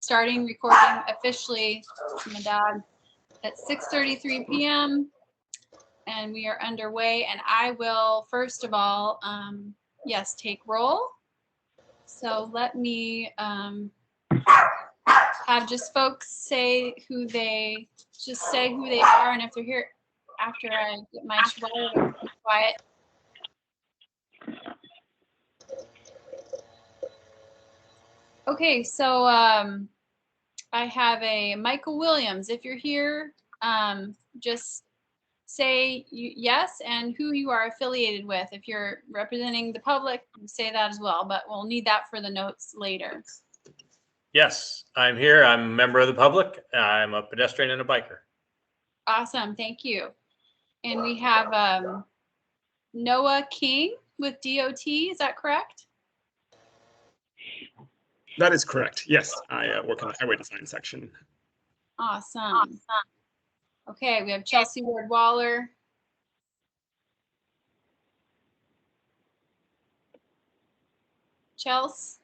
starting recording officially, my dog, at 6:33 p.m. and we are underway. And I will first of all, yes, take roll. So let me have just folks say who they are, and if they're here after I get my schweizer quiet. Okay, so I have a Michael Williams. If you're here, just say yes and who you are affiliated with. If you're representing the public, say that as well, but we'll need that for the notes later. Yes, I'm here. I'm a member of the public. I'm a pedestrian and a biker. Awesome, thank you. And we have Noah King with DOT, is that correct? That is correct. Yes, I work in the highway design section. Awesome. Okay, we have Chelsea Ward Waller. Chelsea?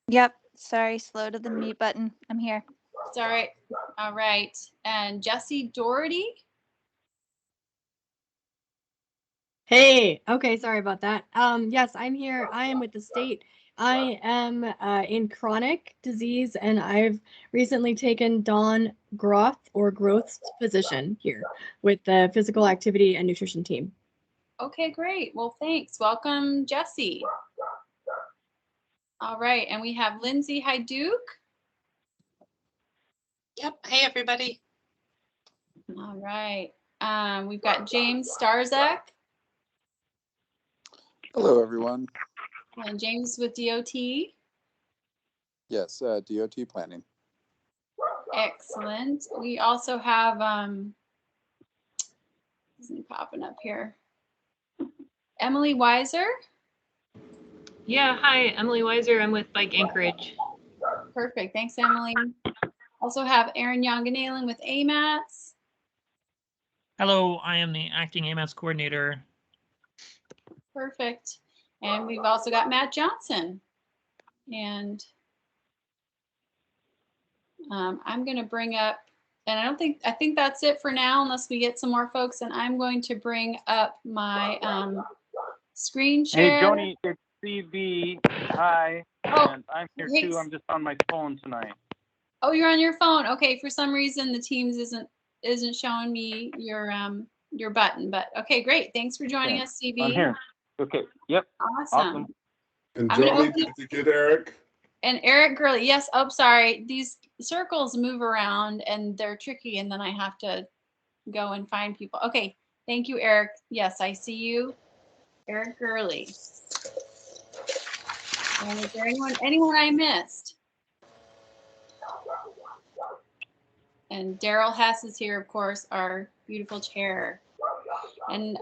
Yep, sorry, slow to the mute button. I'm here. It's all right. All right. And Jesse Doherty? Hey, okay, sorry about that. Yes, I'm here. I am with the state. I am in chronic disease, and I've recently taken Dawn Groth's position here with the physical activity and nutrition team. Okay, great. Well, thanks. Welcome, Jesse. All right, and we have Lindsay Hyduke. Yep. Hey, everybody. All right. We've got James Starzak. Hello, everyone. And James with DOT. Yes, DOT planning. Excellent. We also have, isn't popping up here, Emily Weiser. Yeah, hi, Emily Weiser. I'm with Bike Anchorage. Perfect. Thanks, Emily. Also have Aaron Yanganalen with AMATS. Hello, I am the acting AMATS coordinator. Perfect. And we've also got Matt Johnson. And I'm going to bring up, and I think that's it for now, unless we get some more folks. And I'm going to bring up my screen share. Hey, Joni, it's CB. Hi. Oh, and I'm here thanks. too. I'm just on my phone tonight. Oh, you're on your phone. Okay, for some reason the Teams isn't showing me your button, but okay, great. Thanks for joining us, CB. I'm here. Okay. Yep. Awesome. And Joni, did you get Eric? And Eric Gurley. Yes. Oh, sorry. These circles move around and they're tricky, and then I have to go and find people. Okay. Thank you, Eric. Yes, I see you, Eric Gurley. And is there anyone I missed? And Daryl Hess is here, of course, our beautiful chair. And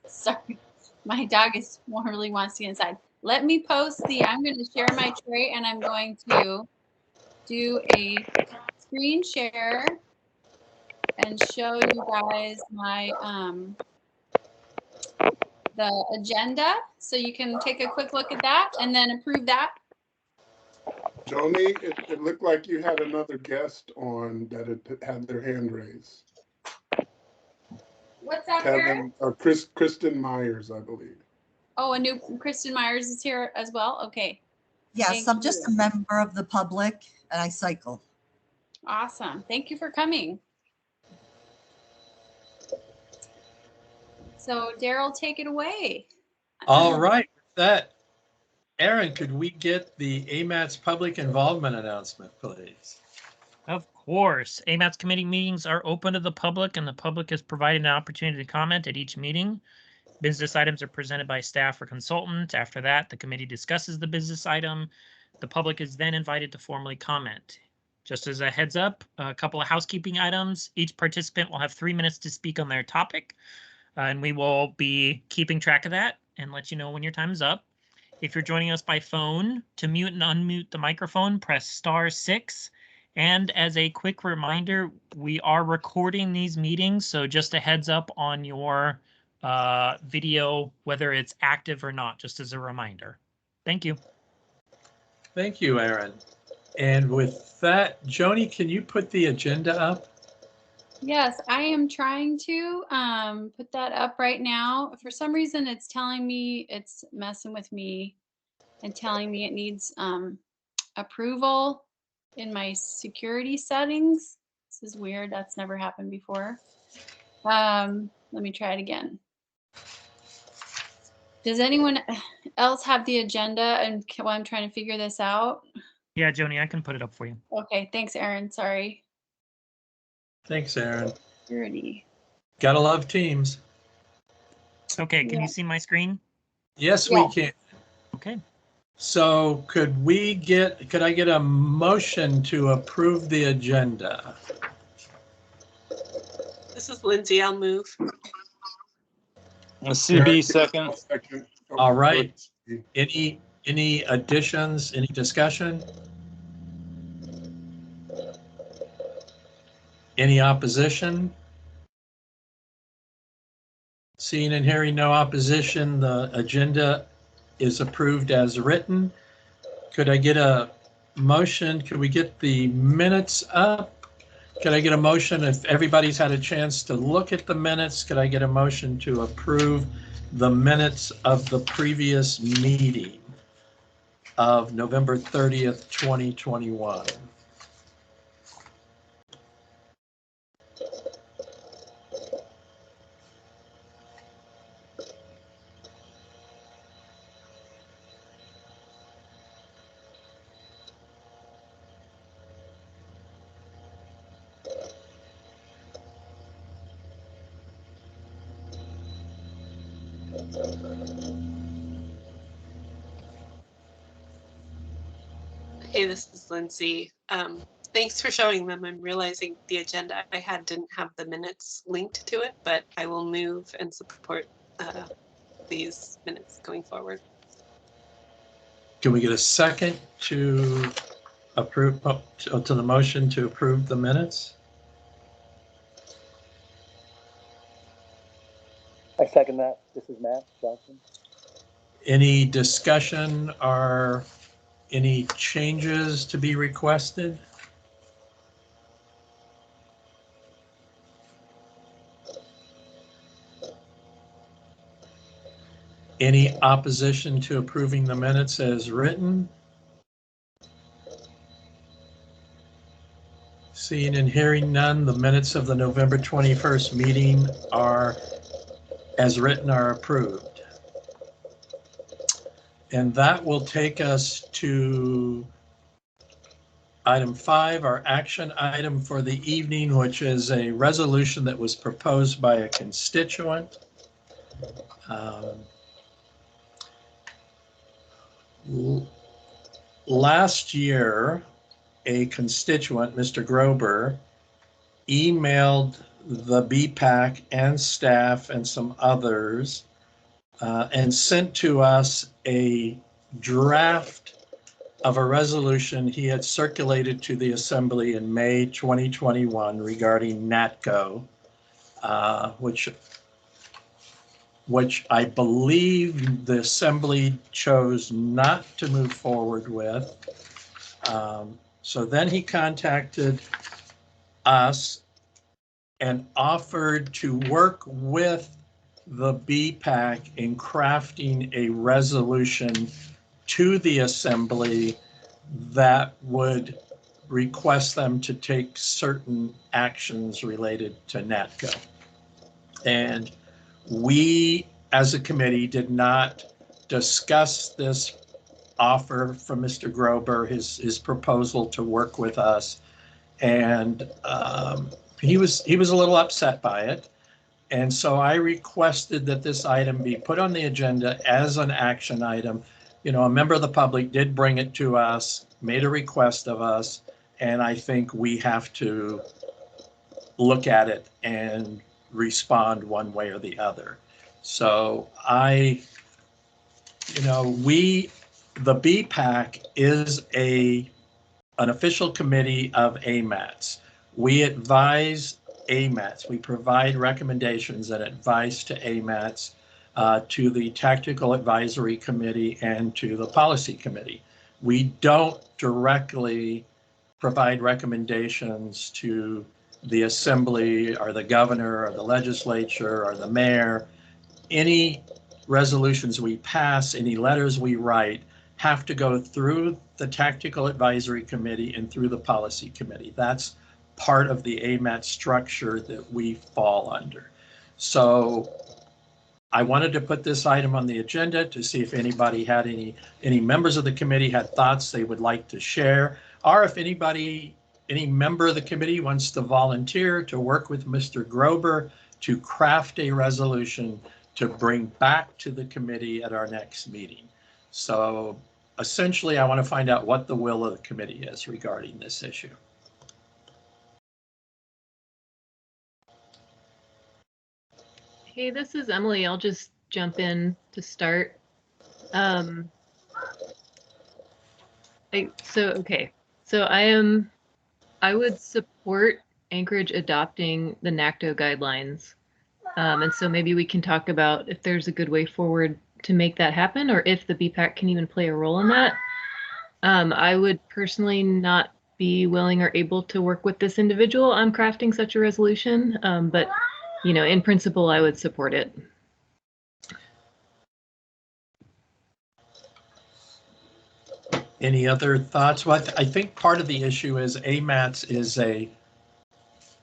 sorry, my dog really wants to get inside. Let me post I'm going to share my tray, and I'm going to do a screen share and show you guys my the agenda, so you can take a quick look at that and then approve that. Joni, it looked like you had another guest on that had their hand raised. What's that, Kevin, Eric? or Kristen Myers, I believe. Oh, a new Kristen Myers is here as well? Okay. Yes, I'm just a member of the public, and I cycle. Awesome. Thank you for coming. So Daryl, take it away. All right. With that, Aaron, could we get the AMATS public involvement announcement, please? Of course. AMATS committee meetings are open to the public, and the public is provided an opportunity to comment at each meeting. Business items are presented by staff or consultant. After that, the committee discusses the business item. The public is then invited to formally comment. Just as a heads up, a couple of housekeeping items. Each participant will have 3 minutes to speak on their topic, and we will be keeping track of that and let you know when your time is up. If you're joining us by phone, to mute and unmute the microphone, press *6. And as a quick reminder, we are recording these meetings, so just a heads up on your video, whether it's active or not, just as a reminder. Thank you. Thank you, Aaron. And with that, Joni, can you put the agenda up? Yes, I am trying to put that up right now. For some reason, it's telling me, it's messing with me and telling me it needs approval in my security settings. This is weird. That's never happened before. Let me try it again. Does anyone else have the agenda and while I'm trying to figure this out? Yeah, Joni, I can put it up for you. Okay, thanks, Aaron. Sorry. Thanks, Aaron. Security. Gotta love Teams. Okay, can Yeah. you see my screen? Yes, Yeah. we can. Okay. So could I get a motion to approve the agenda? This is Lindsay. I'll move. CB second. Second. Oh, All right. good. Any additions, any discussion? Any opposition? Seeing and hearing no opposition, the agenda is approved as written. Could I get a motion? Could we get the minutes up? Could I get a motion if everybody's had a chance to look at the minutes? Could I get a motion to approve the minutes of the previous meeting of November 30th, 2021? Hey, this is Lindsay. Thanks for showing them. I'm realizing the agenda I had didn't have the minutes linked to it, but I will move and support these minutes going forward. Can we get a second to approve, to the motion to approve the minutes? I second that. This is Matt Johnson. Any discussion or any changes to be requested? Any opposition to approving the minutes as written? Seeing and hearing none, the minutes of the November 21st meeting are, as written, are approved. And that will take us to item 5, our action item for the evening, which is a resolution that was proposed by a constituent. Last year, a constituent, Mr. Grober, emailed the BPAC and staff and some others and sent to us a draft of a resolution he had circulated to the Assembly in May 2021 regarding NATCO, which I believe the Assembly chose not to move forward with. So then he contacted us and offered to work with the BPAC in crafting a resolution to the Assembly that would request them to take certain actions related to NATCO. And we, as a committee, did not discuss this offer from Mr. Grober, his proposal to work with us. And he was a little upset by it. And so I requested that this item be put on the agenda as an action item. You know, a member of the public did bring it to us, made a request of us, and I think we have to look at it and respond one way or the other. So the BPAC is an official committee of AMATS. We advise AMATS. We provide recommendations and advice to AMATS, to the Tactical Advisory Committee and to the Policy Committee. We don't directly provide recommendations to the assembly or the governor or the legislature or the mayor. Any resolutions we pass, any letters we write have to go through the Tactical Advisory Committee and through the Policy Committee. That's part of the AMAT structure that we fall under. So I wanted to put this item on the agenda to see if anybody had any members of the committee had thoughts they would like to share, or if any member of the committee wants to volunteer to work with Mr. Grober to craft a resolution to bring back to the committee at our next meeting. So essentially, I want to find out what the will of the committee is regarding this issue. Hey, this is Emily. I'll just jump in to start. I would support Anchorage adopting the NACTO guidelines. And so maybe we can talk about if there's a good way forward to make that happen, or if the BPAC can even play a role in that. I would personally not be willing or able to work with this individual on crafting such a resolution, but in principle, I would support it. Any other thoughts? Well, I think part of the issue is AMATS is a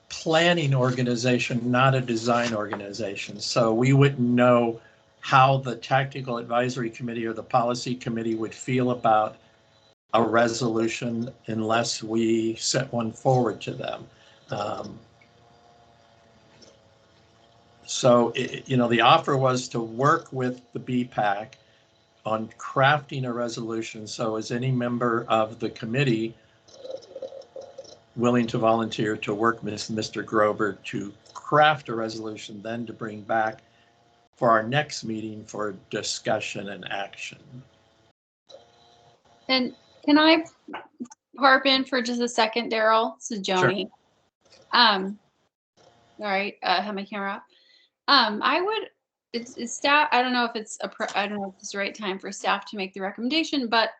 planning organization, not a design organization. So we wouldn't know how the Tactical Advisory Committee or the Policy Committee would feel about a resolution unless we set one forward to them. So, the offer was to work with the BPAC on crafting a resolution. So is any member of the committee willing to volunteer to work with Mr. Grober to craft a resolution, then to bring back for our next meeting for discussion and action? And can I harp in for just a second, Daryl? This is Joni. Sure. All right, have my camera up. I would, it's staff. I don't know if it's I don't know if it's the right time for staff to make the recommendation, but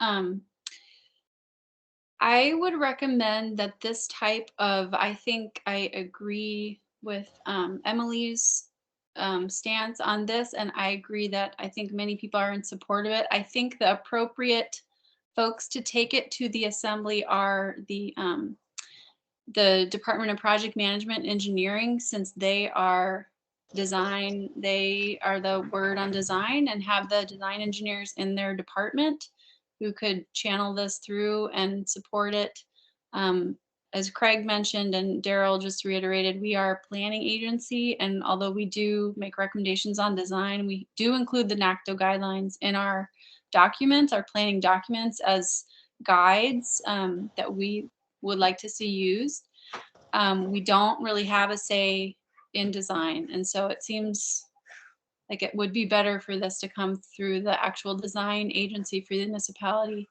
I would recommend that this type of, I think I agree with Emily's stance on this, and I agree that I think many people are in support of it. I think the appropriate folks to take it to the assembly are the Department of Project Management Engineering, since they are design, they are the word on design and have the design engineers in their department who could channel this through and support it. As Craig mentioned and Daryl just reiterated, we are a planning agency, and although we do make recommendations on design, we do include the NACTO guidelines in our documents, our planning documents, as guides that we would like to see used. We don't really have a say in design, and so it seems like it would be better for this to come through the actual design agency for the municipality.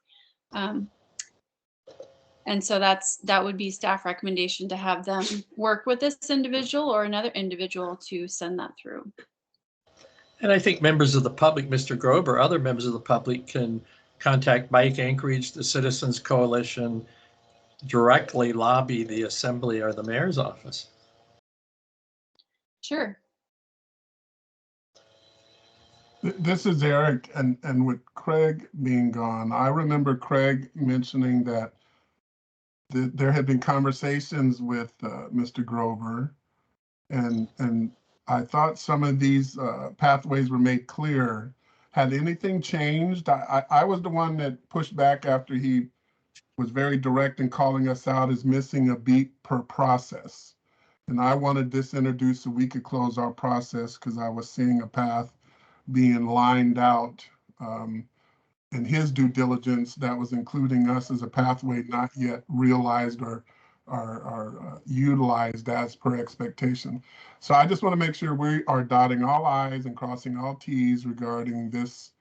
And so that would be staff recommendation to have them work with this individual or another individual to send that through. And I think members of the public, Mr. Grober, other members of the public can contact Bike Anchorage, the Citizens Coalition, directly lobby the assembly or the mayor's office. Sure. This is Eric, and with Craig being gone, I remember Craig mentioning that there had been conversations with Mr. Grover, and I thought some of these pathways were made clear. Had anything changed? I was the one that pushed back after he was very direct in calling us out as missing a beat per process. And I wanted this introduced so we could close our process, because I was seeing a path being lined out in his due diligence that was including us as a pathway not yet realized or utilized as per expectation. So I just want to make sure we are dotting all I's and crossing all T's regarding this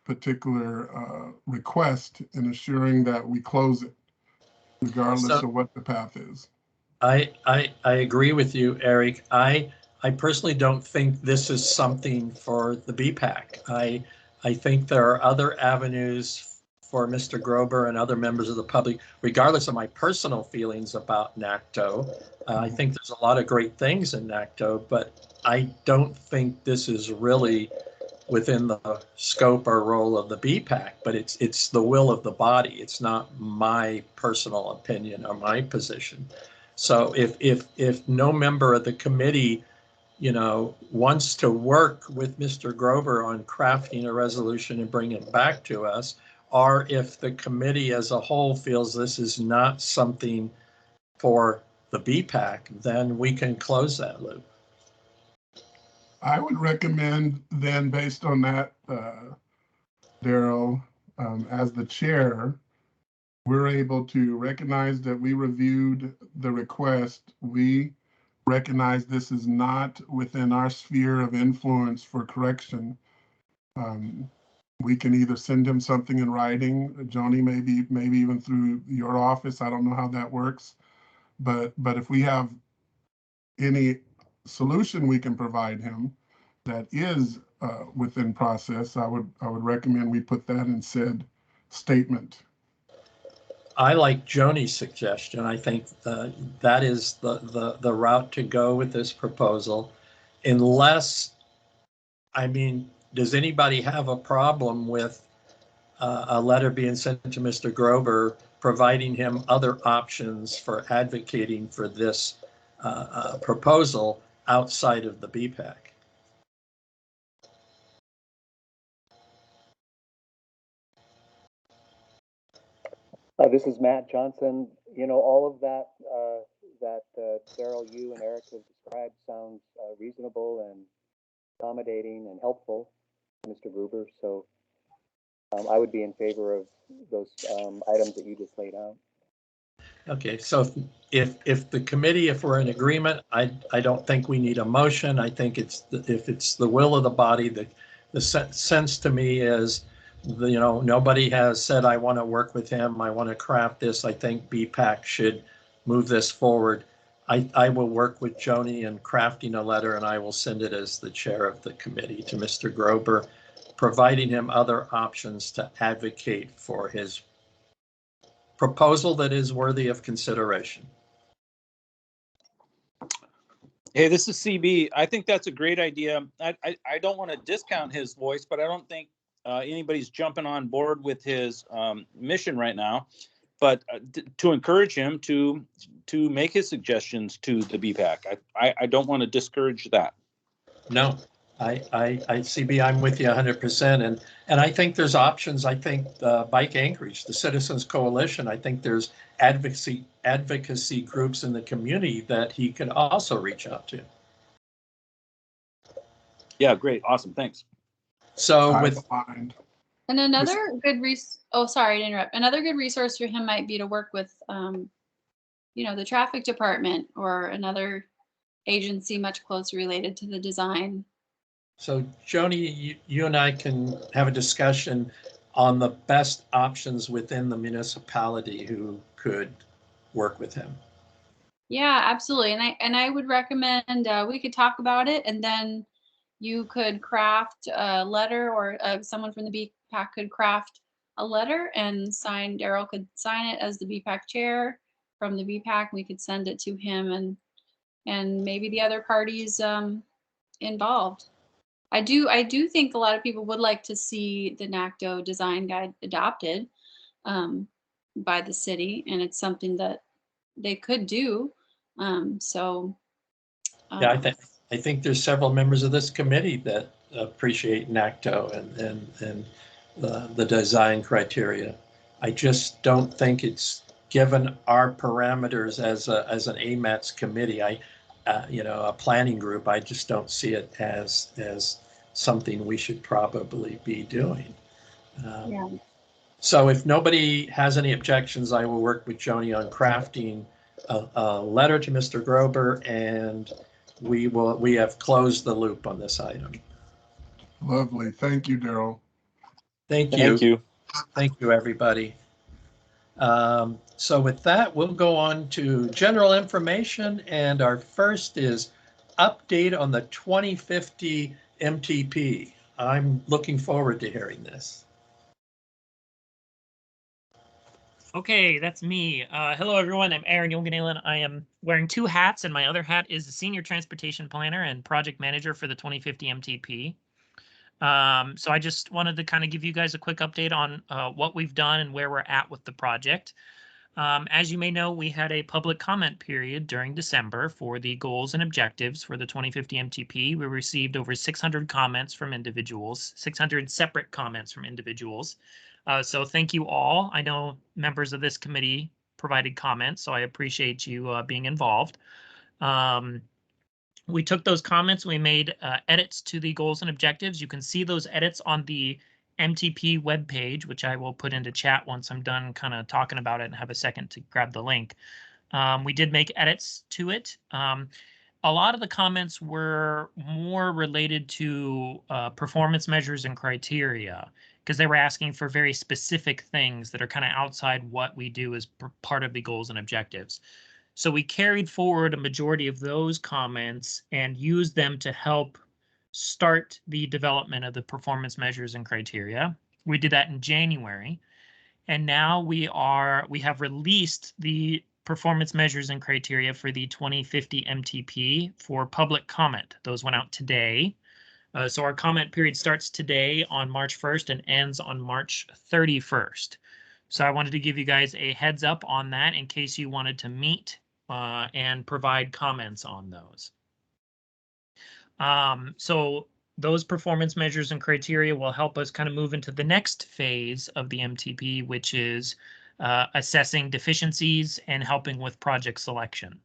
particular request, and assuring that we close it regardless of what the path is. I agree with you, Eric. I personally don't think this is something for the BPAC. I think there are other avenues for Mr. Grover and other members of the public, regardless of my personal feelings about NACTO. I think there's a lot of great things in NACTO, but I don't think this is really within the scope or role of the BPAC, but it's the will of the body. It's not my personal opinion or my position. So if no member of the committee, wants to work with Mr. Grover on crafting a resolution and bring it back to us, or if the committee as a whole feels this is not something for the BPAC, then we can close that loop. I would recommend then, based on that, Daryl, as the chair, we're able to recognize that we reviewed the request. We recognize this is not within our sphere of influence for correction. We can either send him something in writing, Joni, maybe even through your office. I don't know how that works, but if we have any solution we can provide him that is within process, I would recommend we put that in said statement. I like Joni's suggestion. I think that is the route to go with this proposal, unless, does anybody have a problem with a letter being sent to Mr. Grover, providing him other options for advocating for this proposal outside of the BPAC? This is Matt Johnson. All of that Daryl, you and Eric have described sounds reasonable and accommodating and helpful to Mr. Gruber. So I would be in favor of those items that you just laid out. Okay, so if the committee, if we're in agreement, I don't think we need a motion. I think if it's the will of the body, the sense to me is, nobody has said, I want to work with him, I want to craft this. I think BPAC should move this forward. I will work with Joni in crafting a letter, and I will send it as the chair of the committee to Mr. Grover, providing him other options to advocate for his proposal that is worthy of consideration. Hey, this is CB. I think that's a great idea. I don't want to discount his voice, but I don't think anybody's jumping on board with his mission right now. But to encourage him to make his suggestions to the BPAC, I don't want to discourage that. No, I CB, I'm with you 100%. And I think there's options. I think Bike Anchorage, the Citizens Coalition, I think there's advocacy groups in the community that he could also reach out to. Yeah, great. Awesome. Thanks. So and another good sorry to interrupt. Another good resource for him might be to work with, the traffic department or another agency much closer related to the design. So Joni, you and I can have a discussion on the best options within the municipality who could work with him. Yeah, absolutely. And I would recommend we could talk about it, and then you could craft a letter, or someone from the BPAC could craft a letter and Daryl could sign it as the BPAC chair from the BPAC. We could send it to him and maybe the other parties involved. I do think a lot of people would like to see the NACTO design guide adopted by the city, and it's something that they could do. Yeah, I think there's several members of this committee that appreciate NACTO and the design criteria. I just don't think it's given our parameters as an AMATS committee. A planning group, I just don't see it as something we should probably be doing. Yeah. So if nobody has any objections, I will work with Joni on crafting a letter to Mr. Grover, and we have closed the loop on this item. Lovely. Thank you, Daryl. Thank you. Thank you. Thank you, everybody. So with that, we'll go on to general information, and our first is update on the 2050 MTP. I'm looking forward to hearing this. Okay, that's me. Hello, everyone. I'm Aaron Jongenelen. I am wearing two hats, and my other hat is the Senior Transportation Planner and Project Manager for the 2050 MTP. So I just wanted to kind of give you guys a quick update on what we've done and where we're at with the project. As you may know, we had a public comment period during December for the goals and objectives for the 2050 MTP. We received over 600 comments from individuals, 600 separate comments from individuals. So thank you all. I know members of this committee provided comments, so I appreciate you being involved. We took those comments, we made edits to the goals and objectives. You can see those edits on the MTP webpage, which I will put into chat once I'm done kind of talking about it and have a second to grab the link. We did make edits to it. A lot of the comments were more related to performance measures and criteria, because they were asking for very specific things that are kind of outside what we do as part of the goals and objectives. So we carried forward a majority of those comments and used them to help start the development of the performance measures and criteria. We did that in January, and now we have released the performance measures and criteria for the 2050 MTP for public comment. Those went out today. So our comment period starts today on March 1st and ends on March 31st. So I wanted to give you guys a heads up on that in case you wanted to meet and provide comments on those. So those performance measures and criteria will help us kind of move into the next phase of the MTP, which is assessing deficiencies and helping with project selection.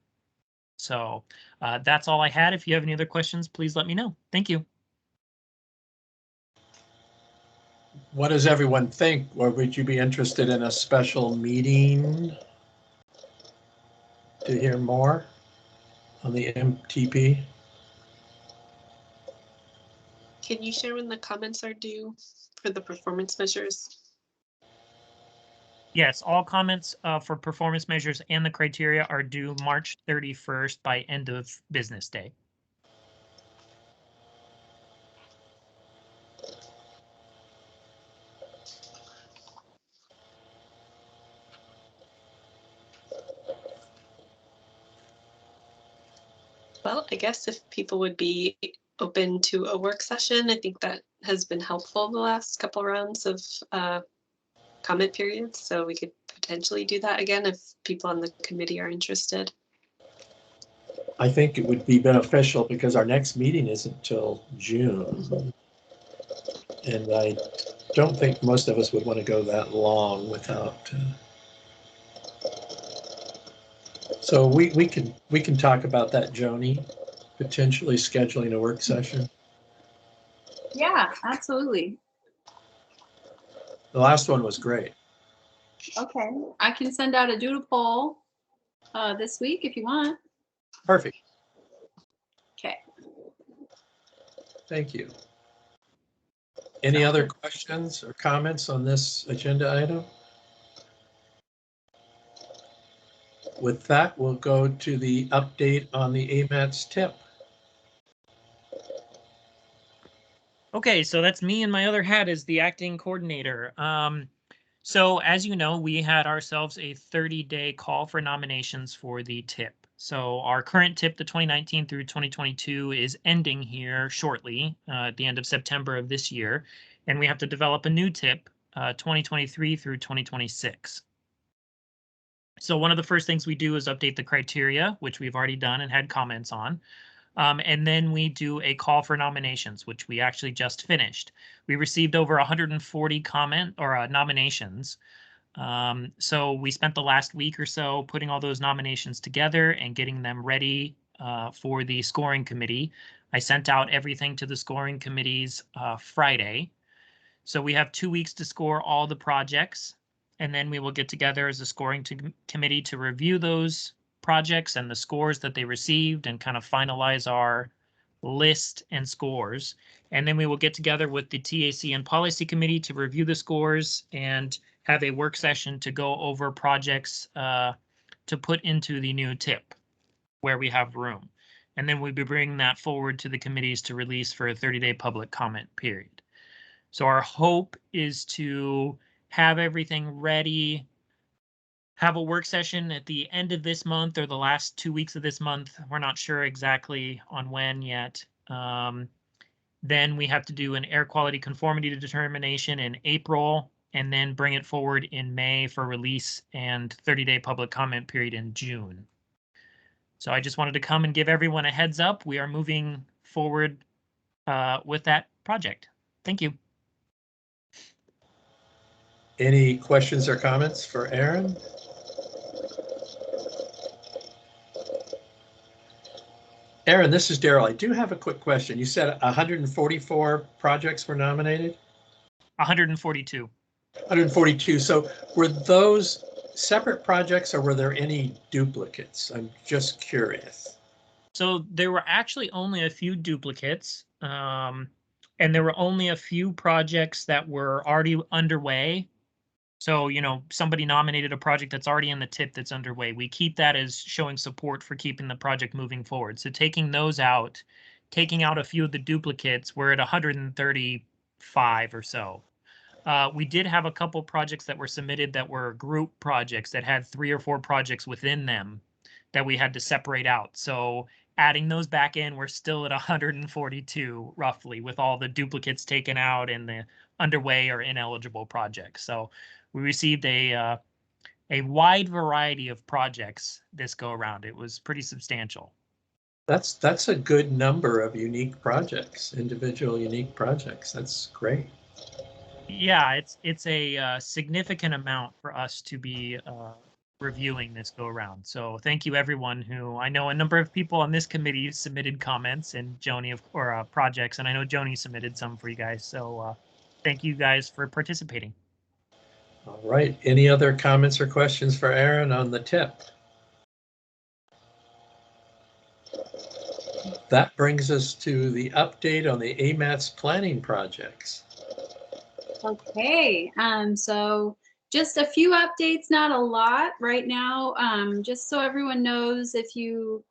So that's all I had. If you have any other questions, please let me know. Thank you. What does everyone think? Or would you be interested in a special meeting to hear more on the MTP? Can you share when the comments are due for the performance measures? Yes, all comments for performance measures and the criteria are due March 31st by end of business day. Well, I guess if people would be open to a work session, I think that has been helpful the last couple rounds of comment periods. So we could potentially do that again if people on the committee are interested. I think it would be beneficial because our next meeting isn't till June. And I don't think most of us would want to go that long without. So we can talk about that, Joni, potentially scheduling a work session. Yeah, absolutely. The last one was great. Okay, I can send out a doodle poll this week if you want. Perfect. Okay. Thank you. Any other questions or comments on this agenda item? With that, we'll go to the update on the AMATS tip. Okay, so that's me, and my other hat is the acting coordinator. So as you know, we had ourselves a 30-day call for nominations for the tip. So our current tip, the 2019 through 2022, is ending here shortly at the end of September of this year, and we have to develop a new tip, 2023 through 2026. So one of the first things we do is update the criteria, which we've already done and had comments on. And then we do a call for nominations, which we actually just finished. We received over 140 nominations. So we spent the last week or so putting all those nominations together and getting them ready for the scoring committee. I sent out everything to the scoring committees Friday. So we have 2 weeks to score all the projects, and then we will get together as a scoring committee to review those projects and the scores that they received and kind of finalize our list and scores. And then we will get together with the TAC and policy committee to review the scores and have a work session to go over projects to put into the new tip where we have room. And then we'll be bringing that forward to the committees to release for a 30-day public comment period. So our hope is to have everything ready have a work session at the end of this month or the last 2 weeks of this month. We're not sure exactly on when yet. Then we have to do an air quality conformity determination in April, and then bring it forward in May for release and 30-day public comment period in June. So I just wanted to come and give everyone a heads up. We are moving forward with that project. Thank you. Any questions or comments for Aaron? Aaron, this is Daryl. I do have a quick question. You said 144 projects were nominated? 142. 142. So were those separate projects or were there any duplicates? I'm just curious. So there were actually only a few duplicates, and there were only a few projects that were already underway. So, you know, somebody nominated a project that's already in the tip that's underway. We keep that as showing support for keeping the project moving forward. So taking those out, taking out a few of the duplicates, we're at 135 or so. We did have a couple projects that were submitted that were group projects that had 3 or 4 projects within them that we had to separate out. So adding those back in, we're still at 142 roughly, with all the duplicates taken out and the underway or ineligible projects. So we received a wide variety of projects this go around. It was pretty substantial. That's a good number of unique projects, individual unique projects. That's great. Yeah, it's a significant amount for us to be reviewing this go around. So thank you everyone who, I know a number of people on this committee submitted comments, and Joni or projects, and I know Joni submitted some for you guys. So thank you guys for participating. All right. Any other comments or questions for Aaron on the tip? That brings us to the update on the AMATS planning projects. Okay, so just a few updates, not a lot right now. Just so everyone knows, if you,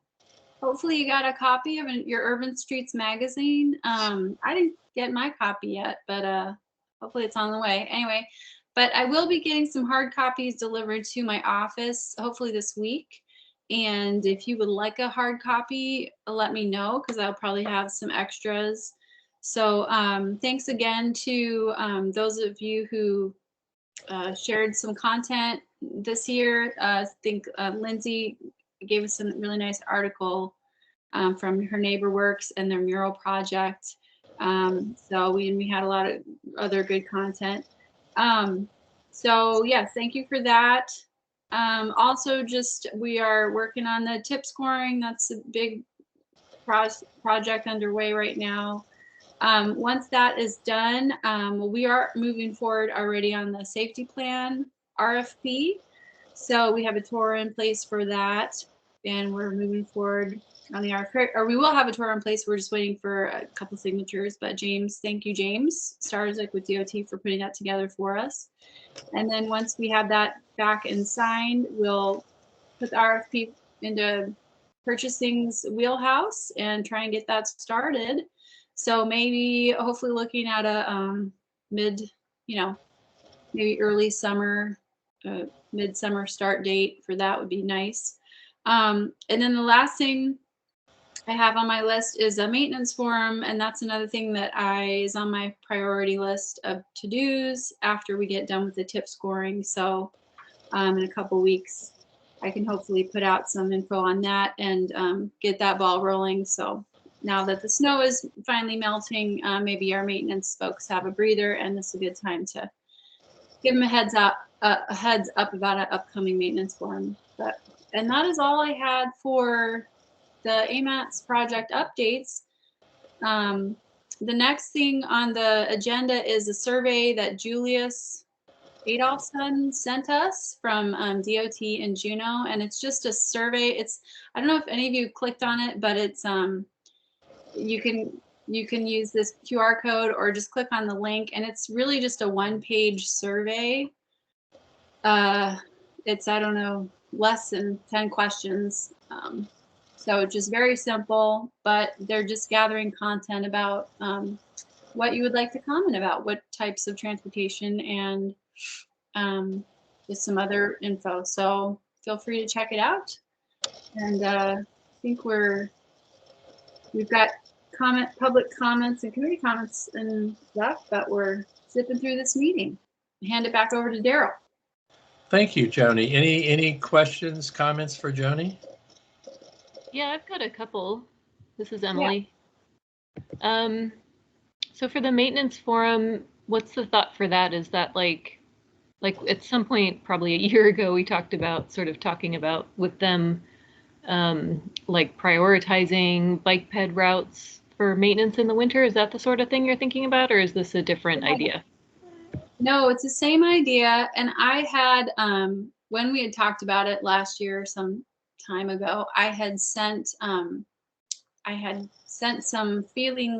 hopefully you got a copy of your Urban Streets magazine. I didn't get my copy yet, but hopefully it's on the way. Anyway, but I will be getting some hard copies delivered to my office, hopefully this week. And if you would like a hard copy, let me know, because I'll probably have some extras. So thanks again to those of you who shared some content this year. I think Lindsay gave us a really nice article from her Neighbor Works and their mural project. So we had a lot of other good content. So yes, thank you for that. Also, just we are working on the tip scoring. That's a big project underway right now. Once that is done, we are moving forward already on the safety plan RFP. So we have a tour in place for that, and we're moving forward on the RFP, or we will have a tour in place. We're just waiting for a couple signatures, but James, thank you, James Starzik with DOT for putting that together for us. And then once we have that back and signed, we'll put the RFP into purchasing's wheelhouse and try and get that started. So maybe, hopefully looking at a mid, maybe early summer, mid-summer start date for that would be nice. And then the last thing I have on my list is a maintenance forum, and that's another thing that is on my priority list of to-dos after we get done with the tip scoring. So in a couple weeks, I can hopefully put out some info on that and get that ball rolling. So now that the snow is finally melting, maybe our maintenance folks have a breather, and this is a good time to give them a heads up about an upcoming maintenance forum. And that is all I had for the AMATS project updates. The next thing on the agenda is a survey that Julius Adolfson sent us from DOT and Juneau, and it's just a survey. I don't know if any of you clicked on it, but it's you can use this QR code or just click on the link, and it's really just a one-page survey. It's, I don't know, less than 10 questions. So it's just very simple, but they're just gathering content about what you would like to comment about, what types of transportation and with some other info. So feel free to check it out. And I think we've got public comments and committee comments and stuff, but we're zipping through this meeting. Hand it back over to Daryl. Thank you, Joni. Any questions, comments for Joni? Yeah, I've got a couple. This is Emily. Yeah. So for the maintenance forum, what's the thought for that? Is that like at some point, probably a year ago, we talked about talking about with them, like prioritizing bike ped routes for maintenance in the winter. Is that the sort of thing you're thinking about, or is this a different idea? No, it's the same idea. And I had, when we had talked about it last year, some time ago, I had sent some feelers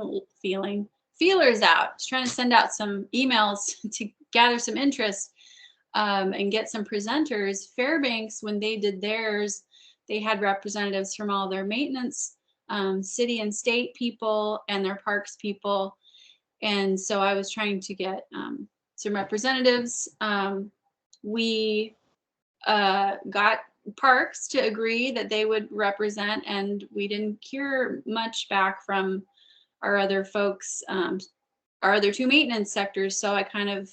out. I was trying to send out some emails to gather some interest and get some presenters. Fairbanks, when they did theirs, they had representatives from all their maintenance, city and state people and their parks people. And so I was trying to get some representatives. We got parks to agree that they would represent, and we didn't hear much back from our other folks, our other two maintenance sectors. So I kind of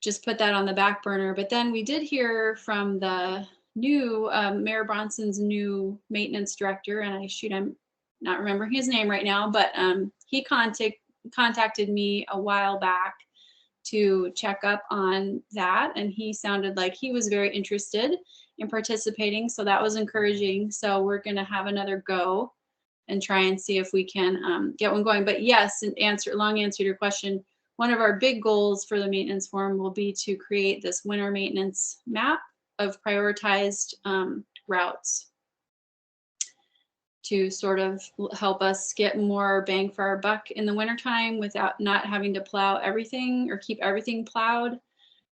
just put that on the back burner. But then we did hear from the new Mayor Bronson's new maintenance director, and I'm not remembering his name right now, but he contacted me a while back to check up on that, and he sounded like he was very interested in participating, so that was encouraging. So we're going to have another go and try and see if we can get one going. But yes, long answer to your question, one of our big goals for the maintenance forum will be to create this winter maintenance map of prioritized routes to sort of help us get more bang for our buck in the wintertime without not having to plow everything or keep everything plowed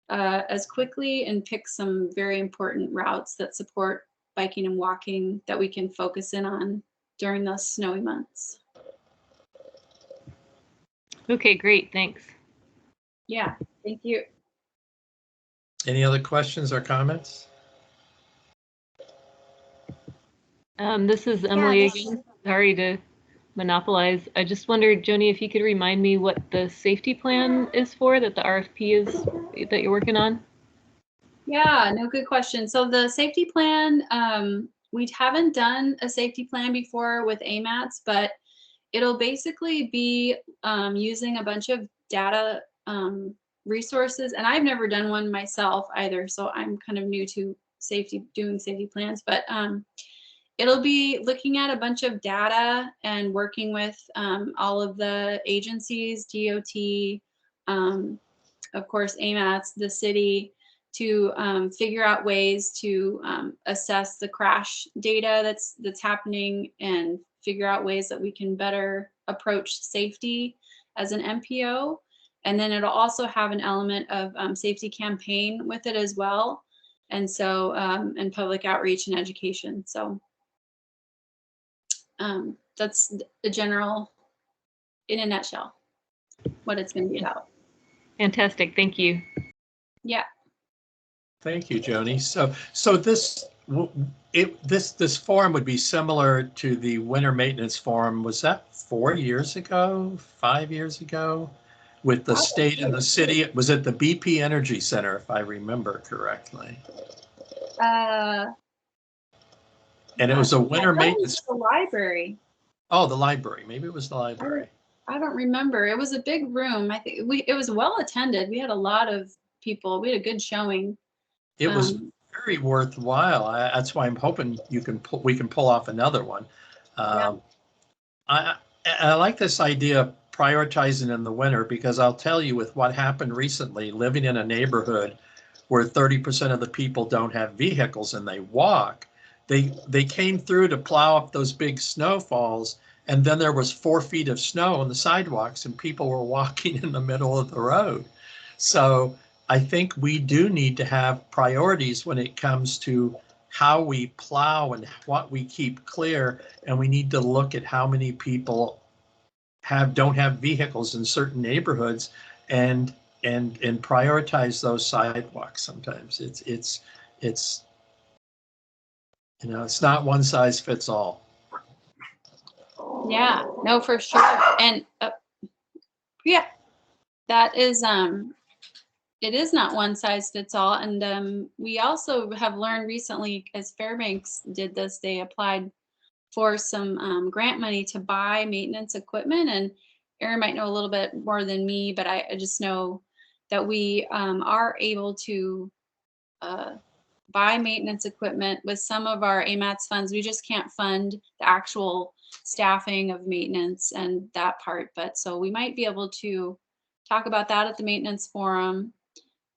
as quickly, and pick some very important routes that support biking and walking that we can focus in on during those snowy months. Okay, great, thanks. Yeah, thank you. Any other questions or comments? This is Emily again. Sorry to monopolize. I just wondered, Joni, if you could remind me what the safety plan is for, that the RFP is that you're working on. Yeah, no, good question. So the safety plan, we haven't done a safety plan before with AMATS, but it'll basically be using a bunch of data resources, and I've never done one myself either, so I'm kind of new to doing safety plans, but it'll be looking at a bunch of data and working with all of the agencies, DOT, of course, AMATS, the city, to figure out ways to assess the crash data that's happening and figure out ways that we can better approach safety as an MPO. And then it'll also have an element of safety campaign with it as well. And so, and public outreach and education. So that's the general, in a nutshell, what it's going to be about. Fantastic, thank you. Yeah. Thank you, Joni. So this forum would be similar to the winter maintenance forum. Was that 4 years ago, 5 years ago, with the state and the city? Was it the BP Energy Center, if I remember correctly? And it was a winter maintenance. The library. Oh, the library. Maybe it was the library. I don't remember. It was a big room. I think it was well attended. We had a lot of people. We had a good showing. It was very worthwhile. That's why I'm hoping we can pull off another one. I like this idea of prioritizing in the winter, because I'll tell you, with what happened recently, living in a neighborhood where 30% of the people don't have vehicles and they walk, they came through to plow up those big snowfalls, and then there was 4 feet of snow on the sidewalks and people were walking in the middle of the road. So I think we do need to have priorities when it comes to how we plow and what we keep clear, and we need to look at how many people don't have vehicles in certain neighborhoods, and and prioritize those sidewalks. Sometimes it's it's not one size fits all. Yeah, no, for sure. And yeah, that is it is not one size fits all. And we also have learned recently, as Fairbanks did this, they applied for some grant money to buy maintenance equipment. And Erin might know a little bit more than me, but I just know that we are able to buy maintenance equipment with some of our AMATS funds. We just can't fund the actual staffing of maintenance and that part. But so we might be able to talk about that at the maintenance forum.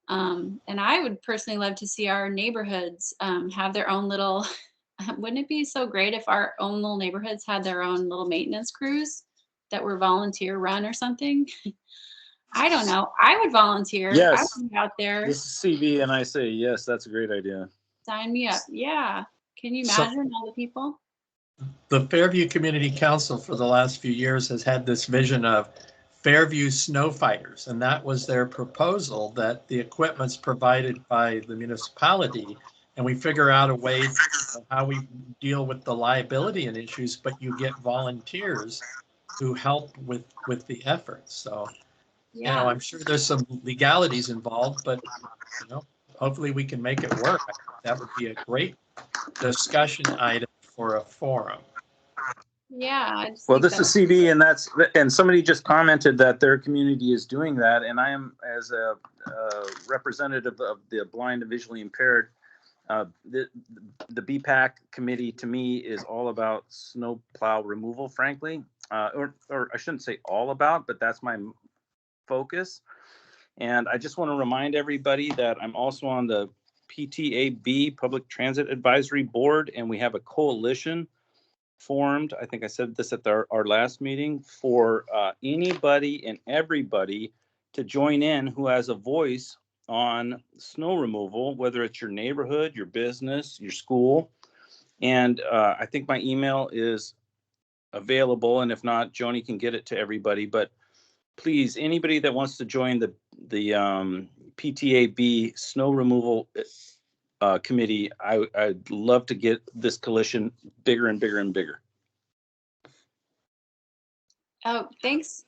And I would personally love to see our neighborhoods have their own little, wouldn't it be so great if our own little neighborhoods had their own little maintenance crews that were volunteer run or something? I don't know. I would volunteer. I Yes. would be out there. This is CB, and I say yes. That's a great idea. Sign me up. Yeah. Can you So- imagine all the people? The Fairview Community Council for the last few years has had this vision of Fairview Snow Fighters, and that was their proposal, that the equipment's provided by the municipality, and we figure out a way how we deal with the liability and issues, but you get volunteers who help with the effort. So, Yeah. I'm sure there's some legalities involved, but hopefully we can make it work. That would be a great discussion item for a forum. Yeah. I just Well, think this is CB, and somebody just commented that their community is doing that, and I am, as a representative of the blind and visually impaired, the BPAC committee to me is all about snow plow removal, frankly, or I shouldn't say all about, but that's my focus. And I just want to remind everybody that I'm also on the PTAB, Public Transit Advisory Board, and we have a coalition formed. I think I said this at our last meeting, for anybody and everybody to join in who has a voice on snow removal, whether it's your neighborhood, your business, your school. And I think my email is available, and if not, Joni can get it to everybody. But please, anybody that wants to join the PTAB snow removal committee, I'd love to get this coalition bigger and bigger and bigger. Oh, thanks.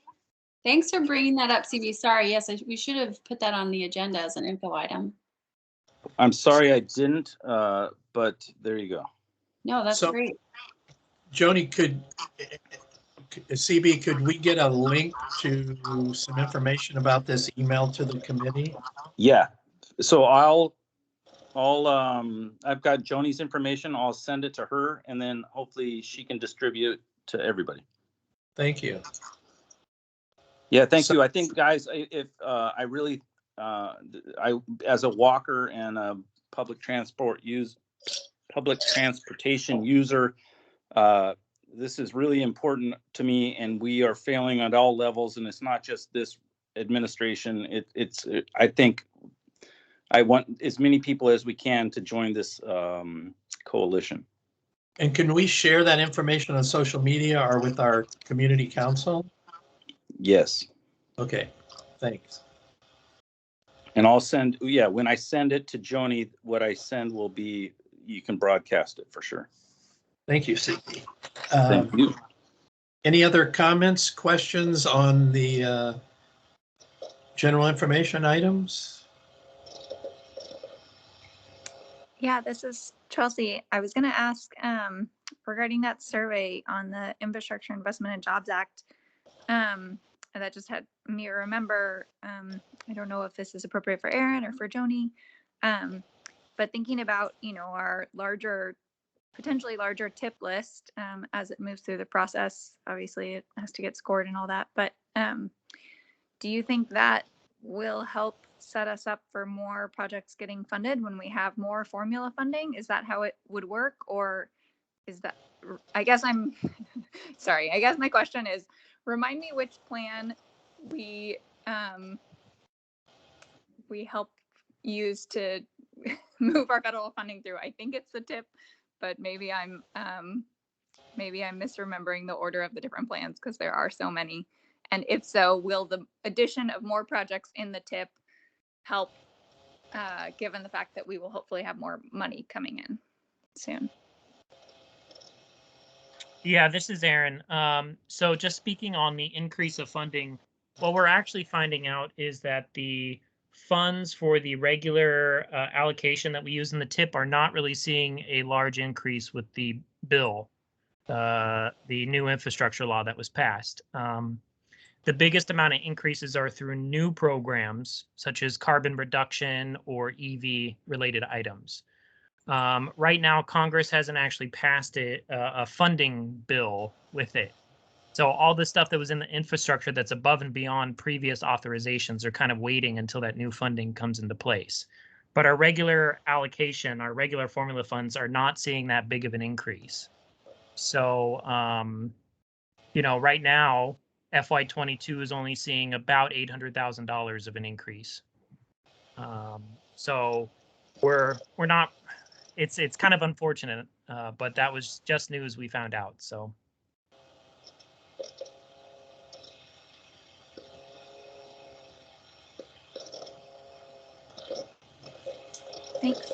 Thanks for bringing that up, CB. Sorry. Yes, we should have put that on the agenda as an info item. I'm sorry I didn't, but there you go. No, that's So- great. Joni, CB, could we get a link to some information about this email to the committee? Yeah. So I've got Joni's information. I'll send it to her, and then hopefully she can distribute to everybody. Thank you. Yeah, thank you. I think, guys, if I really, as a walker and a public transportation user, this is really important to me, and we are failing at all levels. And it's not just this administration. I think I want as many people as we can to join this coalition. And can we share that information on social media or with our community council? Yes. Okay, thanks. And I'll send, when I send it to Joni, what I send will be, you can broadcast it for sure. Thank you, CB. Thank you. Any other comments, questions on the general information items? Yeah, this is Chelsea. I was going to ask regarding that survey on the Infrastructure Investment and Jobs Act. That just had me remember, I don't know if this is appropriate for Erin or for Joni, but thinking about, our potentially larger tip list as it moves through the process. Obviously, it has to get scored and all that. But do you think that will help set us up for more projects getting funded when we have more formula funding? Is that how it would work? Or is that, I guess I'm, sorry, I guess my question is, remind me which plan we help use to move our federal funding through. I think it's the TIP, but maybe I'm misremembering the order of the different plans because there are so many. And if so, will the addition of more projects in the TIP help, given the fact that we will hopefully have more money coming in soon? Yeah, this is Aaron. So just speaking on the increase of funding, what we're actually finding out is that the funds for the regular allocation that we use in the TIP are not really seeing a large increase with the bill, the new infrastructure law that was passed. The biggest amount of increases are through new programs such as carbon reduction or EV related items. Right now, Congress hasn't actually passed a funding bill with it. So all the stuff that was in the infrastructure that's above and beyond previous authorizations are kind of waiting until that new funding comes into place. But our regular allocation, our regular formula funds are not seeing that big of an increase. So, you know, right now, FY22 is only seeing about $800,000 of an increase. So we're not. It's kind of unfortunate, but that was just news we found out. So. Thanks.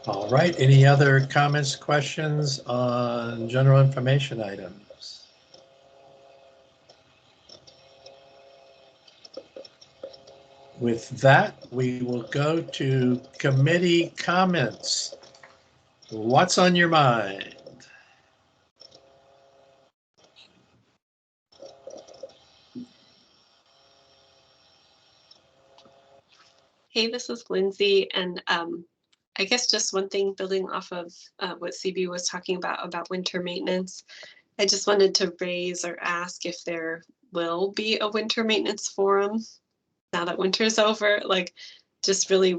All right, any other comments, questions on general information items? With that, we will go to committee comments. What's on your mind? Hey, this is Lindsay, and I guess just one thing building off of what CB was talking about winter maintenance. I just wanted to raise or ask if there will be a winter maintenance forum now that winter's over. Like, just really,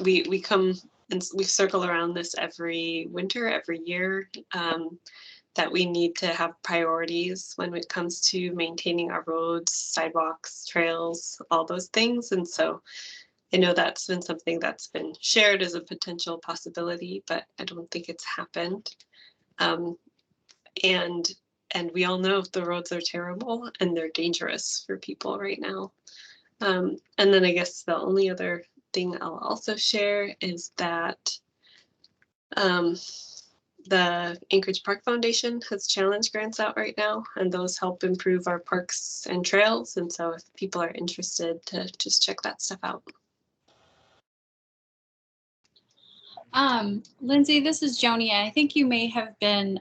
we come and we circle around this every winter, every year, that we need to have priorities when it comes to maintaining our roads, sidewalks, trails, all those things. And so I know that's been something that's been shared as a potential possibility, but I don't think it's happened. And we all know the roads are terrible and they're dangerous for people right now. And then I guess the only other thing I'll also share is that the Anchorage Park Foundation has challenge grants out right now, and those help improve our parks and trails. And so if people are interested, to just check that stuff out. Lindsay, this is Joni. I think you may have been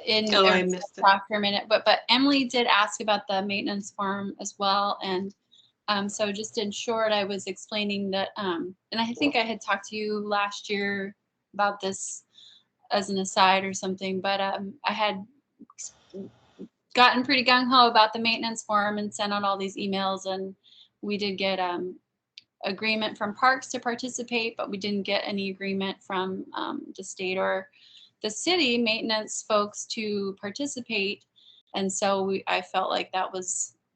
in I missed it. for a minute, but Emily did ask about the maintenance forum as well. And so just in short, I was explaining that, and I think I had talked to you last year about this as an aside or something, but I had gotten pretty gung-ho about the maintenance forum and sent out all these emails, and we did get agreement from parks to participate, but we didn't get any agreement from the state or the city maintenance folks to participate. And so I felt like that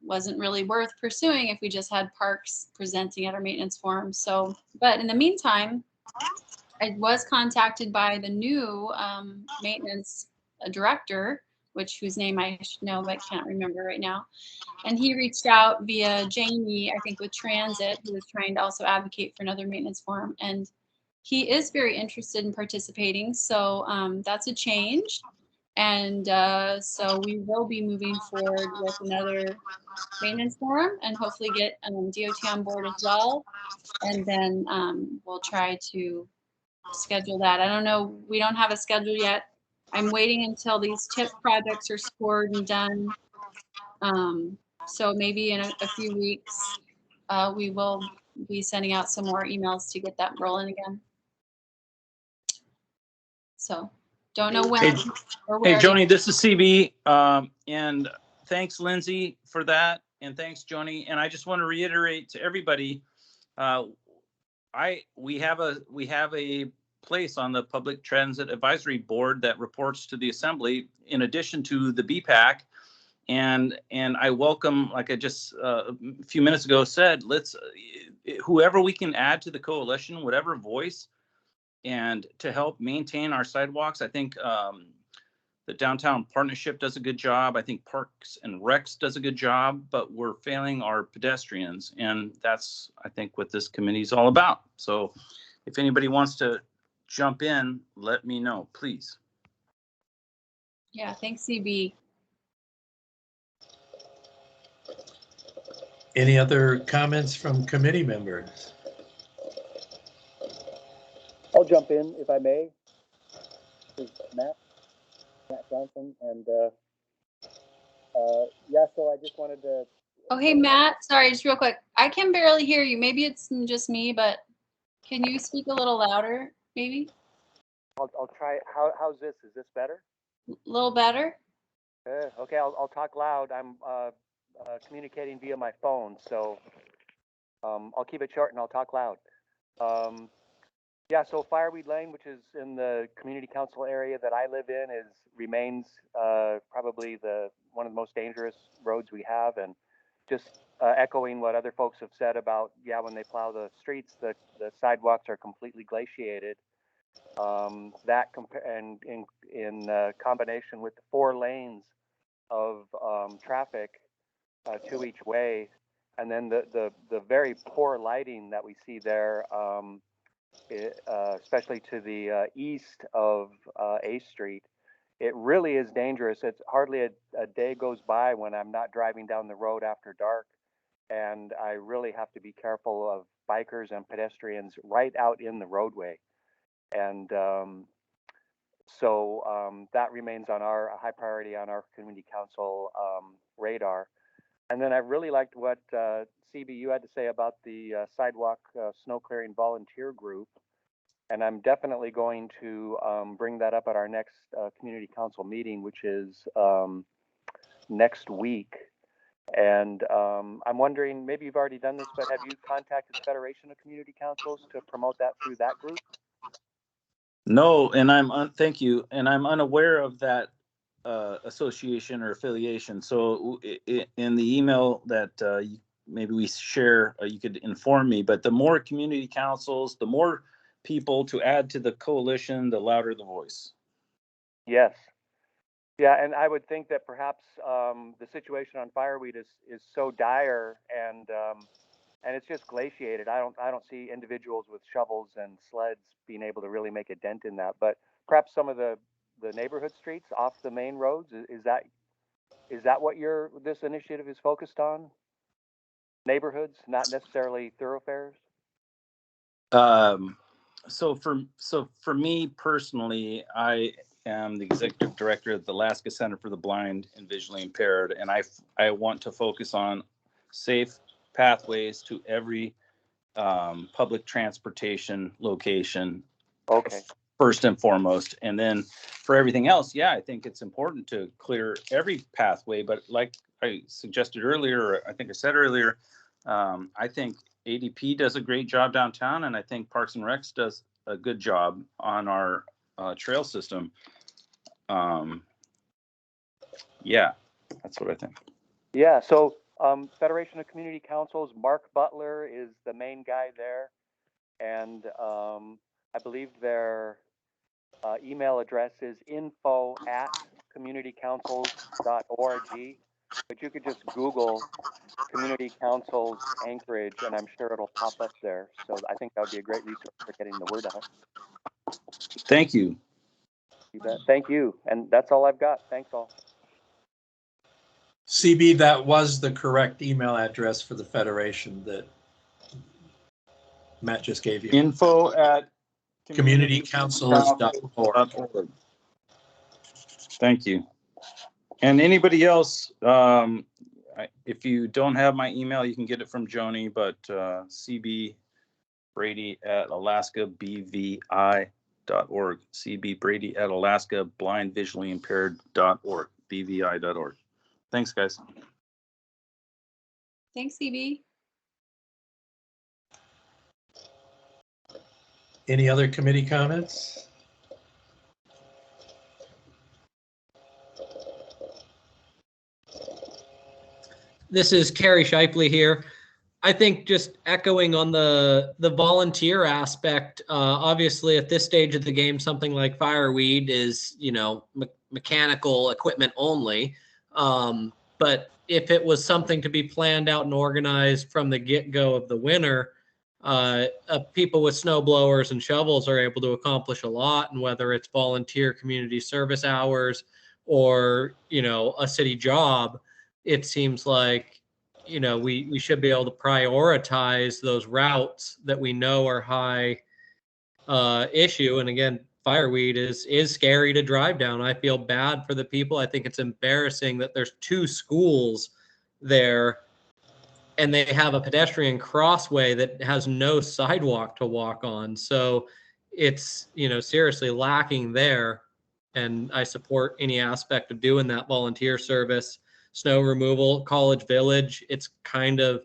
wasn't really worth pursuing if we just had parks presenting at our maintenance forum. So, but in the meantime, I was contacted by the new maintenance director, whose name I should know, but can't remember right now. And he reached out via Jamie, I think with Transit, who was trying to also advocate for another maintenance forum. And he is very interested in participating. So that's a change. And so we will be moving forward with another maintenance forum and hopefully get DOT on board as well. And then we'll try to schedule that. I don't know. We don't have a schedule yet. I'm waiting until these TIP projects are scored and done. So maybe in a few weeks, we will be sending out some more emails to get that rolling again. So don't know when or where. Hey, Joni, this is CB. And thanks, Lindsay, for that. And thanks, Joni. And I just want to reiterate to everybody, we have a place on the Public Transit Advisory Board that reports to the Assembly in addition to the BPAC. And I welcome, like I just a few minutes ago said, let's whoever we can add to the coalition, whatever voice, and to help maintain our sidewalks. I think The Downtown Partnership does a good job. I think Parks and Recs does a good job, but we're failing our pedestrians. And that's, I think, what this committee is all about. So if anybody wants to jump in, let me know, please. Yeah, thanks, CB. Any other comments from committee members? I'll jump in if I may. This is Matt Johnson, and yeah, so I just wanted to. Oh, hey, Matt. Sorry, just real quick. I can barely hear you. Maybe it's just me, but can you speak a little louder, maybe? I'll try. How's this? Is this better? A little better? Okay, I'll talk loud. I'm communicating via my phone, so I'll keep it short and I'll talk loud. Yeah, so Fireweed Lane, which is in the community council area that I live in, remains probably one of the most dangerous roads we have, and just echoing what other folks have said about, yeah, when they plow the streets, the sidewalks are completely glaciated. And in combination with the 4 lanes of traffic to each way, and then the very poor lighting that we see there, especially to the east of A Street, it really is dangerous. It's hardly a day goes by when I'm not driving down the road after dark, and I really have to be careful of bikers and pedestrians right out in the roadway. And so that remains on our high priority on our community council radar. And then I really liked what CB, you had to say about the sidewalk snow clearing volunteer group. And I'm definitely going to bring that up at our next community council meeting, which is next week. And I'm wondering, maybe you've already done this, but have you contacted the Federation of Community Councils to promote that through that group? No, and thank you. And I'm unaware of that association or affiliation. So in the email that maybe we share, you could inform me. But the more community councils, the more people to add to the coalition, the louder the voice. Yes. Yeah, and I would think that perhaps the situation on Fireweed is so dire, and it's just glaciated. I don't see individuals with shovels and sleds being able to really make a dent in that. But perhaps some of the neighborhood streets off the main roads, is that what this initiative is focused on? Neighborhoods, not necessarily thoroughfares? So for me personally, I am the executive director of the Alaska Center for the Blind and Visually Impaired, and I want to focus on safe pathways to every public transportation location. Okay. First and foremost, and then for everything else, yeah, I think it's important to clear every pathway. But like I suggested earlier, or I think I said earlier, I think ADP does a great job downtown, and I think Parks and Recs does a good job on our trail system. Yeah, that's what I think. Yeah, so Federation of Community Councils, Mark Butler is the main guy there, and I believe their email address is info@communitycouncils.org, but you could just Google Community Councils Anchorage, and I'm sure it'll pop up there. So I think that would be a great resource for getting the word out. Thank you. You bet. Thank you. And that's all I've got. Thanks all. CB, that was the correct email address for the Federation that Matt just gave you. info@communitycouncils.org. Thank you. And anybody else, if you don't have my email, you can get it from Joni, but CB Brady at alaskabvi.org. CB Brady at alaskablindvisuallyimpaired.org. BVI.org. Thanks, guys. Thanks, CB. Any other committee comments? This is Carrie Shipley here. I think just echoing on the volunteer aspect, obviously at this stage of the game, something like Fireweed is, mechanical equipment only. But if it was something to be planned out and organized from the get-go of the winter, people with snow blowers and shovels are able to accomplish a lot. And whether it's volunteer community service hours or, a city job, it seems like, we should be able to prioritize those routes that we know are high issue. And again, fireweed is scary to drive down. I feel bad for the people. I think it's embarrassing that there's 2 schools there and they have a pedestrian crossway that has no sidewalk to walk on. So it's, seriously lacking there. And I support any aspect of doing that volunteer service. Snow removal, College Village, it's kind of,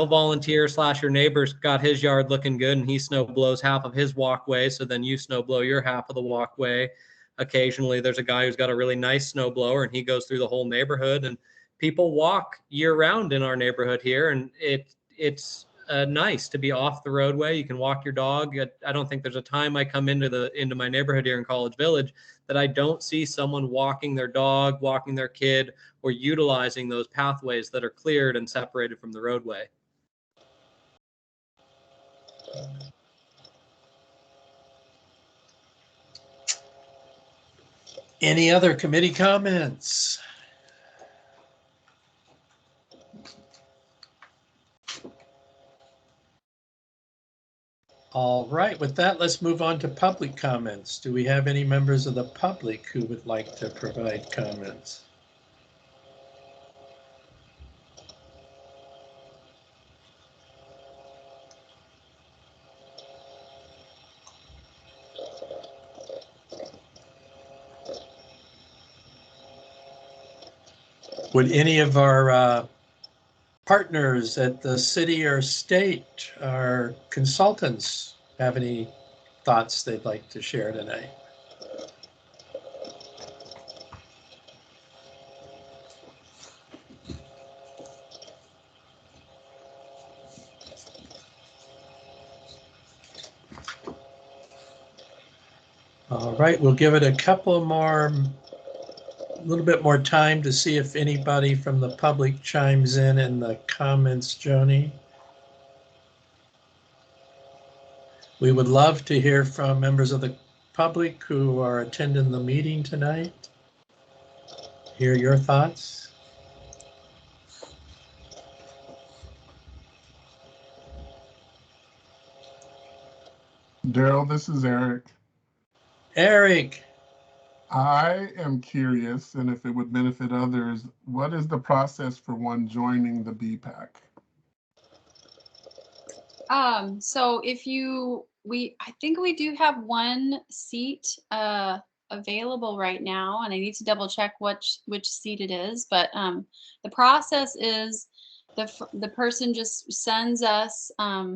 volunteer / your neighbor's got his yard looking good and he snow blows half of his walkway. So then you snow blow your half of the walkway. Occasionally there's a guy who's got a really nice snow blower and he goes through the whole neighborhood, and people walk year round in our neighborhood here. And it's nice to be off the roadway. You can walk your dog. I don't think there's a time I come into my neighborhood here in College Village that I don't see someone walking their dog, walking their kid, or utilizing those pathways that are cleared and separated from the roadway. Any other committee comments? All right, with that, let's move on to public comments. Do we have any members of the public who would like to provide comments? Would any of our partners at the city or state, our consultants, have any thoughts they'd like to share tonight? All right, we'll give it a little bit more time to see if anybody from the public chimes in the comments, Joni. We would love to hear from members of the public who are attending the meeting tonight. Hear your thoughts. Daryl, this is Eric. Eric. I am curious, and if it would benefit others, what is the process for one joining the BPAC? So I think we do have 1 seat available right now, and I need to double check which seat it is. But the process is the person just sends us a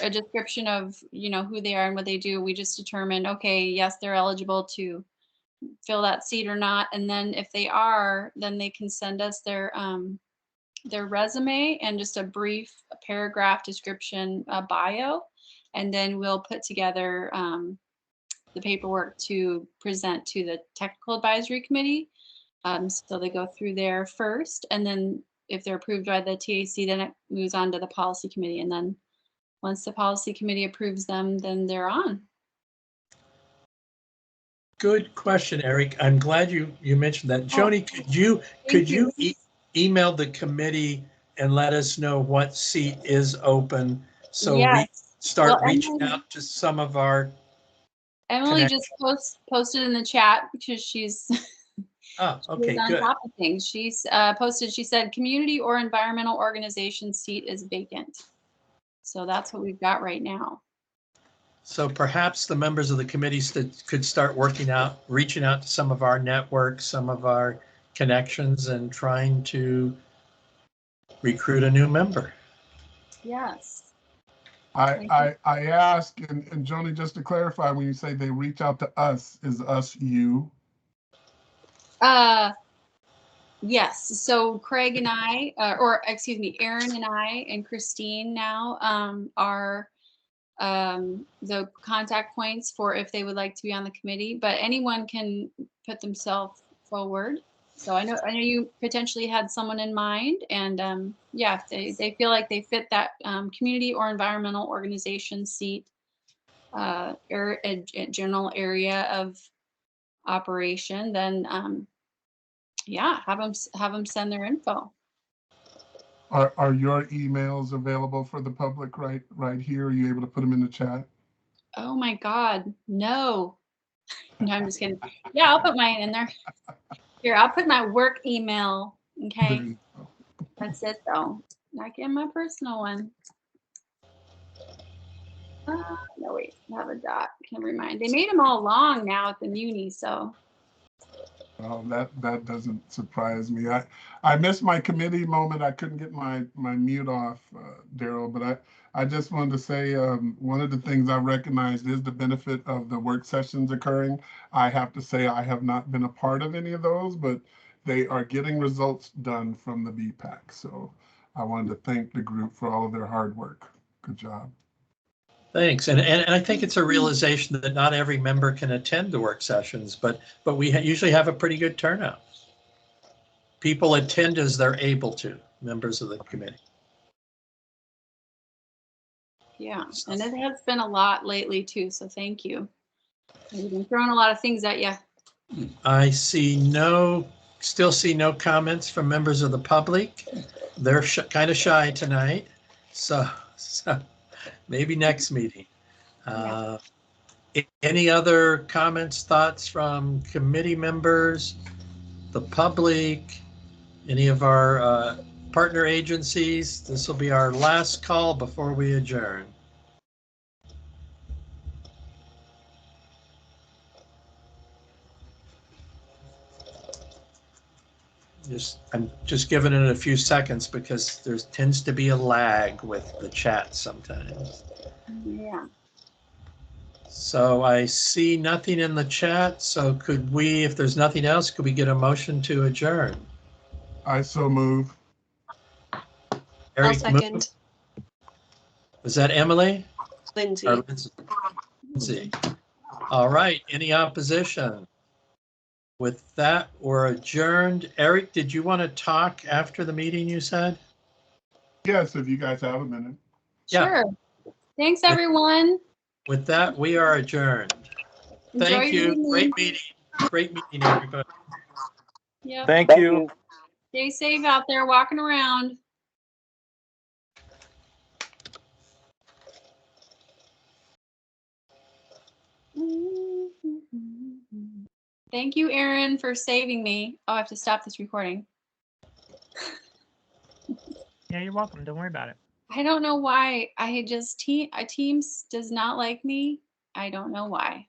description of who they are and what they do. We just determine, okay, yes, they're eligible to fill that seat or not, and then if they are, then they can send us their resume and just a brief paragraph description bio, and then we'll put together the paperwork to present to the technical advisory committee. So they go through there first, and then if they're approved by the TAC, then it moves on to the policy committee, and then once the policy committee approves them, then they're on. Good question, Eric. I'm glad you mentioned that. Joni, could you email the committee and let us know what seat is open, so we start reaching out to some of our Emily just posted in the chat because she's okay, she's on good. top of things. She's posted, she said community or environmental organization seat is vacant. So that's what we've got right now. So perhaps the members of the committee could start reaching out to some of our networks, some of our connections, and trying to recruit a new member. Yes. I ask, and Joni, just to clarify, when you say they reach out to us, is us you? Yes. So Craig and I, or excuse me, Aaron and I and Christine now are the contact points for if they would like to be on the committee, but anyone can put themselves forward. So I know you potentially had someone in mind, and yeah, if they feel like they fit that community or environmental organization seat, or a general area of operation, then yeah, have them send their info. Are your emails available for the public right here? Are you able to put them in the chat? Oh my God, no. No, I'm just kidding. Yeah, I'll put mine in there. Here, I'll put my work email. Okay. That's it though. Not getting my personal one. No, wait, I have a dot. Never mind. They made them all long now at the Muni, so. Oh, that doesn't surprise me. I missed my committee moment. I couldn't get my mute off, Daryl, but I just wanted to say one of the things I recognized is the benefit of the work sessions occurring. I have to say I have not been a part of any of those, but they are getting results done from the BPAC. So I wanted to thank the group for all of their hard work. Good job. Thanks. And I think it's a realization that not every member can attend the work sessions, but we usually have a pretty good turnout. People attend as they're able to, members of the committee. Yeah, and it has been a lot lately too, so thank you. We've been throwing a lot of things at you. I still see no comments from members of the public. They're kind of shy tonight, so maybe next meeting. Any other comments, thoughts from committee members, the public, any of our partner agencies? This will be our last call before we adjourn. I'm just giving it a few seconds because there tends to be a lag with the chat sometimes. Yeah. So I see nothing in the chat. So could we, if there's nothing else, could we get a motion to adjourn? I so move. I'll second. Was that Emily? Lindsay. Or Lindsay. All right. Any opposition? With that, we're adjourned. Eric, did you want to talk after the meeting, you said? Yes, if you guys have a minute. Sure. Thanks, everyone. With that, we are adjourned. Enjoy Thank your you. evening. Great meeting. Great meeting, everybody. Yep. Thank you. Stay safe out there walking around. Thank you, Aaron, for saving me. Oh, I have to stop this recording. Yeah, you're welcome. Don't worry about it. I don't know why. Teams does not like me. I don't know why.